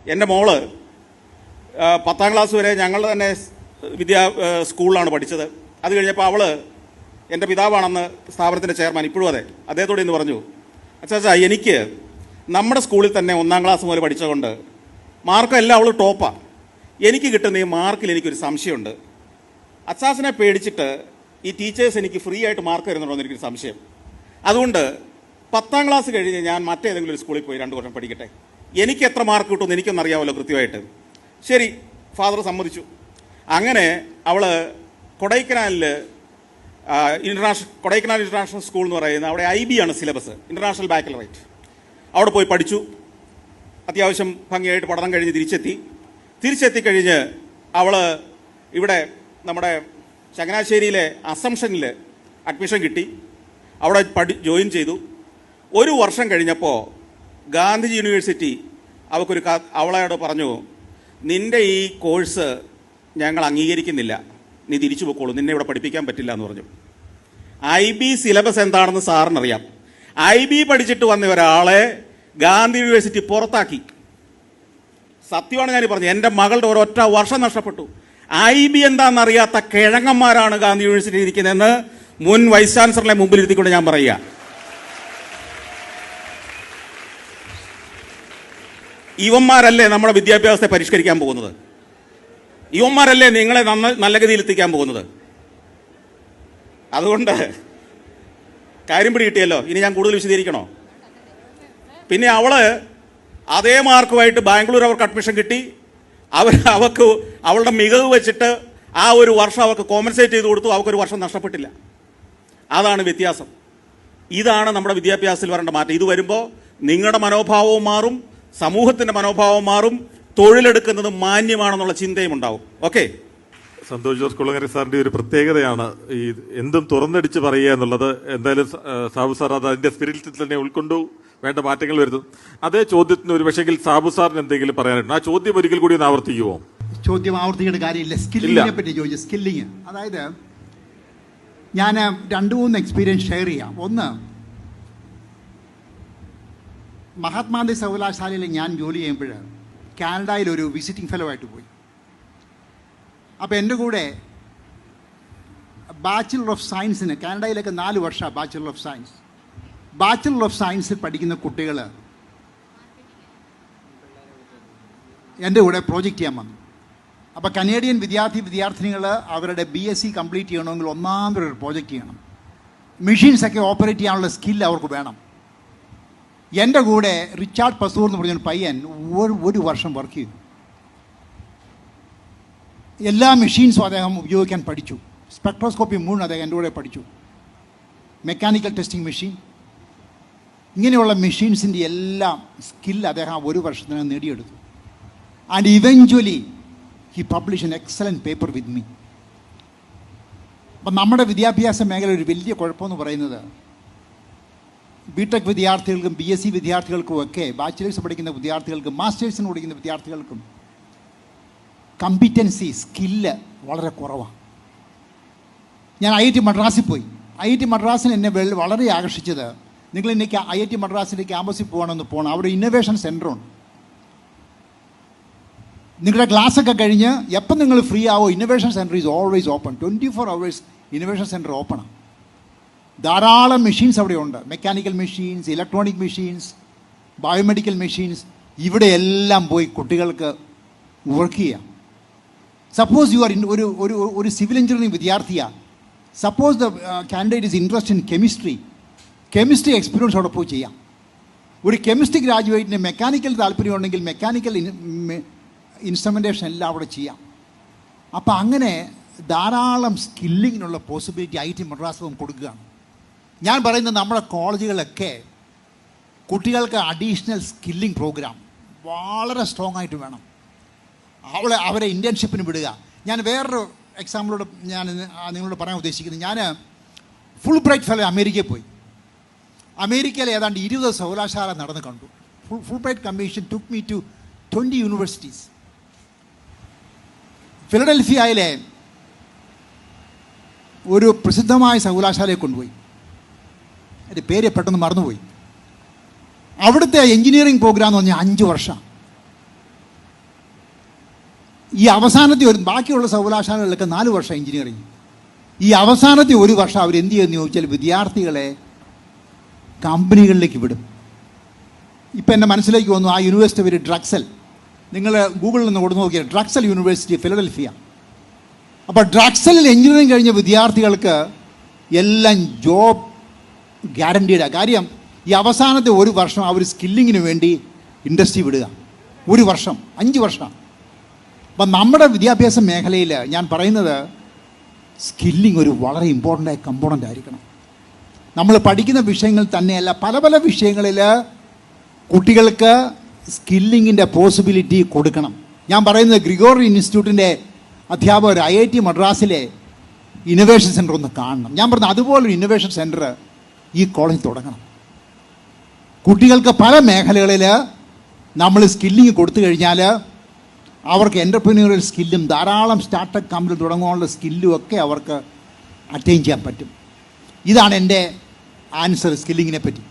എൻ്റെ മോള് 10ാം ക്ലാസ് വരെ ഞങ്ങൾ തന്നെ സ്കൂളിലാണ് പഠിച്ചത്. അത് കഴിഞ്ഞപ്പോൾ അവൾ എൻ്റെ പിതാവാണെന്ന് സ്ഥാപനത്തിൻ്റെ ചെയർമാൻ ഇപ്പോഴും അതെ അദ്ദേഹത്തോട് ഇന്ന് പറഞ്ഞു, അച്ഛാ എനിക്ക് നമ്മുടെ സ്കൂളിൽ തന്നെ 1ാം ക്ലാസ് മുതൽ പഠിച്ചതുകൊണ്ട് മാർക്കെല്ലാം അവൾ ടോപ്പാണ്. എനിക്ക് കിട്ടുന്ന ഈ മാർക്കിൽ എനിക്കൊരു സംശയമുണ്ട്. അച്ചാച്ചനെ പേടിച്ചിട്ട് ഈ ടീച്ചേഴ്സ് എനിക്ക് ഫ്രീ ആയിട്ട് മാർക്ക് തരുന്നുണ്ടോ എന്ന് എനിക്കൊരു സംശയം. അതുകൊണ്ട് 10ാം ക്ലാസ് കഴിഞ്ഞ് ഞാൻ മറ്റേതെങ്കിലും ഒരു സ്കൂളിൽ പോയി 2 വർഷം പഠിക്കട്ടെ. എനിക്ക് എത്ര മാർക്ക് കിട്ടുമെന്ന് എനിക്കൊന്നും അറിയാമല്ലോ കൃത്യമായിട്ട്. ശരി, ഫാദർ സമ്മതിച്ചു. അങ്ങനെ അവൾ കൊടൈക്കനാൽ ഇൻ്റർനാഷണൽ സ്കൂൾ എന്ന് പറയുന്ന അവിടെ IB ആണ് സിലബസ്, ഇൻ്റർനാഷണൽ ബാക്കലറേറ്റ്. അവിടെ പോയി പഠിച്ചു. അത്യാവശ്യം ഭംഗിയായിട്ട് പഠനം കഴിഞ്ഞ് തിരിച്ചെത്തിക്കഴിഞ്ഞ് അവൾ ഇവിടെ നമ്മുടെ ചങ്ങനാശ്ശേരിയിലെ അസംഷനിൽ അഡ്മിഷൻ കിട്ടി. അവിടെ ജോയിൻ ചെയ്തു. 1 വർഷം കഴിഞ്ഞപ്പോൾ ഗാന്ധിജി യൂണിവേഴ്സിറ്റി അവളോട് പറഞ്ഞു, നിൻ്റെ ഈ കോഴ്സ് ഞങ്ങൾ അംഗീകരിക്കുന്നില്ല, നീ തിരിച്ചു പോയിക്കോളൂ, നിന്നെ ഇവിടെ പഠിപ്പിക്കാൻ പറ്റില്ല എന്ന് പറഞ്ഞു. IB സിലബസ് എന്താണെന്ന് സാറിനറിയാം. IB പഠിച്ചിട്ട് വന്ന ഒരാളെ ഗാന്ധി യൂണിവേഴ്സിറ്റി പുറത്താക്കി. സത്യമാണ് ഞാൻ പറഞ്ഞത്. എൻ്റെ മകളുടെ ഒരൊറ്റ വർഷം നഷ്ടപ്പെട്ടു. IB എന്താണെന്നറിയാത്ത കിഴങ്ങന്മാരാണ് ഗാന്ധി യൂണിവേഴ്സിറ്റി ഇരിക്കുന്നതെന്ന് മുൻ വൈസ് ചാൻസലറിനെ മുമ്പിൽ ഇരുത്തിക്കൊണ്ട് ഞാൻ പറയുക. ഇവന്മാരല്ലേ നമ്മുടെ വിദ്യാഭ്യാസത്തെ പരിഷ്കരിക്കാൻ പോകുന്നത്? ഇവന്മാരല്ലേ നിങ്ങളെ നല്ല ഗതിയിൽ എത്തിക്കാൻ പോകുന്നത്? അതുകൊണ്ട് കാര്യം പിടികിട്ടിയല്ലോ. ഇനി ഞാൻ കൂടുതൽ വിശദീകരിക്കണോ? പിന്നെ അവള് അതേ മാർക്കുമായിട്ട് ബാംഗ്ലൂർ അവർക്ക് അഡ്മിഷൻ കിട്ടി. അവൾക്ക് അവളുടെ മികവ് വെച്ചിട്ട് ആ 1 വർഷം അവർക്ക് കോമ്പൻസേറ്റ് ചെയ്ത് കൊടുത്തു. അവൾക്കൊരു വർഷം നഷ്ടപ്പെട്ടില്ല. അതാണ് വ്യത്യാസം. ഇതാണ് നമ്മുടെ വിദ്യാഭ്യാസത്തിൽ വരേണ്ട മാറ്റം. ഇത് വരുമ്പോൾ നിങ്ങളുടെ മനോഭാവവും മാറും, സമൂഹത്തിൻ്റെ മനോഭാവം മാറും, തൊഴിലെടുക്കുന്നത് മാന്യമാണെന്നുള്ള ചിന്തയും ഉണ്ടാവും. ഓക്കെ. സന്തോഷ് ജോർജ് കുളങ്ങര സാറിൻ്റെ ഒരു പ്രത്യേകതയാണ് ഈ എന്തും തുറന്നടിച്ച് പറയുക എന്നുള്ളത്. എന്തായാലും സാബു സാർ അത് അതിൻ്റെ സ്പിരിറ്റിൽ തന്നെ ഉൾക്കൊണ്ടു വേണ്ട മാറ്റങ്ങൾ വരുന്നു. അതേ ചോദ്യത്തിന് ഒരു പക്ഷെങ്കിൽ സാബു സാറിന് എന്തെങ്കിലും പറയാനുണ്ട്? ആ ചോദ്യം ഒരിക്കൽ കൂടി ഒന്ന് ആവർത്തിക്കുമോ? ചോദ്യം ആവർത്തിക്കേണ്ട കാര്യമില്ല. സ്കില്ലിങ്ങിനെ പറ്റി ചോദിച്ചു. സ്കില്ലിങ്, അതായത് ഞാൻ 2-3 എക്സ്പീരിയൻസ് ഷെയർ ചെയ്യാം. ഒന്ന്, മഹാത്മാഗാന്ധി സർവകലാശാലയിൽ ഞാൻ ജോലി ചെയ്യുമ്പോൾ കാനഡയിൽ ഒരു വിസിറ്റിംഗ് ഫെലോ ആയിട്ട് പോയി. അപ്പോൾ എൻ്റെ കൂടെ ബാച്ചിലർ ഓഫ് സയൻസിന്, കാനഡയിലൊക്കെ 4 വർഷമാണ് bachelor of science. Bachelor of സയൻസിൽ പഠിക്കുന്ന കുട്ടികൾ എൻ്റെ കൂടെ പ്രോജക്റ്റ് ചെയ്യാൻ വന്നു. അപ്പോൾ കനേഡിയൻ വിദ്യാർത്ഥിനികൾ അവരുടെ BSc കംപ്ലീറ്റ് ചെയ്യണമെങ്കിൽ ഒന്നാമതൊരു പ്രോജക്റ്റ് ചെയ്യണം. മെഷീൻസൊക്കെ ഓപ്പറേറ്റ് ചെയ്യാനുള്ള സ്കിൽ അവർക്ക് വേണം. എൻ്റെ കൂടെ റിച്ചാർഡ് പസൂർ എന്ന് പറഞ്ഞൊരു പയ്യൻ 1 വർഷം വർക്ക് ചെയ്തു. എല്ലാ മെഷീൻസും അദ്ദേഹം ഉപയോഗിക്കാൻ പഠിച്ചു. സ്പെക്ട്രോസ്കോപ്പി 3 അദ്ദേഹം എൻ്റെ കൂടെ പഠിച്ചു. മെക്കാനിക്കൽ ടെസ്റ്റിംഗ് മെഷീൻ, ഇങ്ങനെയുള്ള മെഷീൻസിൻ്റെ എല്ലാം സ്കിൽ അദ്ദേഹം 1 വർഷത്തിനകം നേടിയെടുത്തു. And eventually he publish N excellent paper with me. അപ്പം നമ്മുടെ വിദ്യാഭ്യാസ മേഖല ഒരു വലിയ കുഴപ്പമെന്ന് പറയുന്നത്, BTech വിദ്യാർത്ഥികൾക്കും BSc വിദ്യാർത്ഥികൾക്കും ഒക്കെ, ബാച്ചിലേഴ്സ് പഠിക്കുന്ന വിദ്യാർത്ഥികൾക്കും മാസ്റ്റേഴ്സിന് പഠിക്കുന്ന വിദ്യാർത്ഥികൾക്കും കമ്പിറ്റൻസി, സ്കില്ല് വളരെ കുറവാണ്. ഞാൻ IIT മദ്രാസിൽ പോയി. IIT മദ്രാസിന് എന്നെ വളരെ ആകർഷിച്ചത്, നിങ്ങൾ ഇന്നേക്ക് IIT മദ്രാസിൻ്റെ ക്യാമ്പസിൽ പോകണം. അവിടെ ഇന്നൊവേഷൻ സെൻ്ററുണ്ട്. നിങ്ങളുടെ ക്ലാസ്സൊക്കെ കഴിഞ്ഞ് എപ്പം നിങ്ങൾ ഫ്രീ ആവോ, innovation centre is always open. 24 hours innovation centre ഓപ്പണാണ്. ധാരാളം മെഷീൻസ് അവിടെയുണ്ട്. Mechanical machines, electronic machines, biomedical machines. ഇവിടെയെല്ലാം പോയി കുട്ടികൾക്ക് വർക്ക് ചെയ്യാം. സപ്പോസ് യു ആർ ഒരു സിവിൽ എഞ്ചിനീയറിംഗ് വിദ്യാർത്ഥിയാണ്. Suppose the candidate is interest in chemistry experience അവിടെ പോയി ചെയ്യാം. ഒരു കെമിസ്ട്രി ഗ്രാജുവേറ്റിന് മെക്കാനിക്കൽ താല്പര്യമുണ്ടെങ്കിൽ മെക്കാനിക്കൽ ഇൻസ്ട്രുമെൻറ്റേഷൻ എല്ലാം അവിടെ ചെയ്യാം. അപ്പോൾ അങ്ങനെ ധാരാളം സ്കില്ലിങ്ങിനുള്ള പോസിബിലിറ്റി IIT മദ്രാസ് കൊടുക്കുകയാണ്. ഞാൻ പറയുന്നത് നമ്മുടെ കോളേജുകളൊക്കെ കുട്ടികൾക്ക് അഡീഷണൽ സ്കില്ലിംഗ് പ്രോഗ്രാം വളരെ സ്ട്രോങ് ആയിട്ട് വേണം. അവരെ ഇൻറ്റേൺഷിപ്പിന് വിടുക. ഞാൻ വേറൊരു എക്സാമ്പിളോട് ഞാൻ നിങ്ങളോട് പറയാൻ ഉദ്ദേശിക്കുന്നത്, ഞാൻ ഫുൾ ബ്രൈറ്റ് ഫെലോ അമേരിക്കയിൽ പോയി. അമേരിക്കയിൽ ഏതാണ്ട് 20 സർവകലാശാല നടന്ന് കണ്ടു. Fulbright commission took me to 20 universities. ഫിലഡൽഫിയയിലെ ഒരു പ്രസിദ്ധമായ സർവകലാശാലയെ കൊണ്ടുപോയി. എൻ്റെ പേര് പെട്ടെന്ന് മറന്നുപോയി. അവിടുത്തെ എൻജിനീയറിംഗ് പ്രോഗ്രാം എന്ന് പറഞ്ഞാൽ 5 വർഷം. ഈ അവസാനത്തെ ബാക്കിയുള്ള സർവകലാശാലകളിലൊക്കെ 4 വർഷം എഞ്ചിനീയറിങ്. ഈ അവസാനത്തെ 1 വർഷം അവരെന്ത് ചെയ്യുമെന്ന് ചോദിച്ചാൽ വിദ്യാർത്ഥികളെ കമ്പനികളിലേക്ക് വിടും. ഇപ്പം എൻ്റെ മനസ്സിലേക്ക് വന്നു, ആ യൂണിവേഴ്സിറ്റി പേര് ഡ്രക്സൽ. നിങ്ങൾ ഗൂഗിളിൽ നിന്ന് കൊടുത്ത് നോക്കിയാൽ ഡ്രക്സൽ യൂണിവേഴ്സിറ്റി, ഫിലഡൽഫിയ. അപ്പോൾ ഡ്രക്സലിൽ എഞ്ചിനീയറിംഗ് കഴിഞ്ഞ വിദ്യാർത്ഥികൾക്ക് എല്ലാം ജോബ് ഗ്യാരണ്ടീഡാണ്. കാര്യം ഈ അവസാനത്തെ 1 വർഷം അവർ സ്കില്ലിങ്ങിന് വേണ്ടി ഇൻഡസ്ട്രി വിടുക. 1 വർഷം, 5 വർഷം. അപ്പം നമ്മുടെ വിദ്യാഭ്യാസ മേഖലയിൽ ഞാൻ പറയുന്നത് സ്കില്ലിംഗ് ഒരു വളരെ ഇമ്പോർട്ടൻ്റ് ആയ കമ്പോണൻ്റ് ആയിരിക്കണം. നമ്മൾ പഠിക്കുന്ന വിഷയങ്ങൾ തന്നെയല്ല, പല പല വിഷയങ്ങളിൽ കുട്ടികൾക്ക് സ്കില്ലിങ്ങിൻ്റെ പോസിബിലിറ്റി കൊടുക്കണം. ഞാൻ പറയുന്നത് ഗ്രിഗോറി ഇൻസ്റ്റിറ്റ്യൂട്ടിൻ്റെ അധ്യാപകർ IIT മദ്രാസിലെ ഇന്നൊവേഷൻ സെൻറ്റർ ഒന്ന് കാണണം. ഞാൻ പറഞ്ഞത് അതുപോലൊരു ഇന്നൊവേഷൻ സെൻറ്റർ ഈ കോളേജിൽ തുടങ്ങണം. കുട്ടികൾക്ക് പല മേഖലകളിൽ നമ്മൾ സ്കില്ലിങ് കൊടുത്തു കഴിഞ്ഞാൽ അവർക്ക് എൻ്റർപ്രന്യൂറിയൽ സ്കില്ലും ധാരാളം സ്റ്റാർട്ടപ്പ് കമ്പനി തുടങ്ങാനുള്ള സ്കില്ലും ഒക്കെ അവർക്ക് അറ്റൈൻ ചെയ്യാൻ പറ്റും. ഇതാണ് എൻ്റെ ആൻസർ സ്കില്ലിങ്ങിനെ പറ്റി.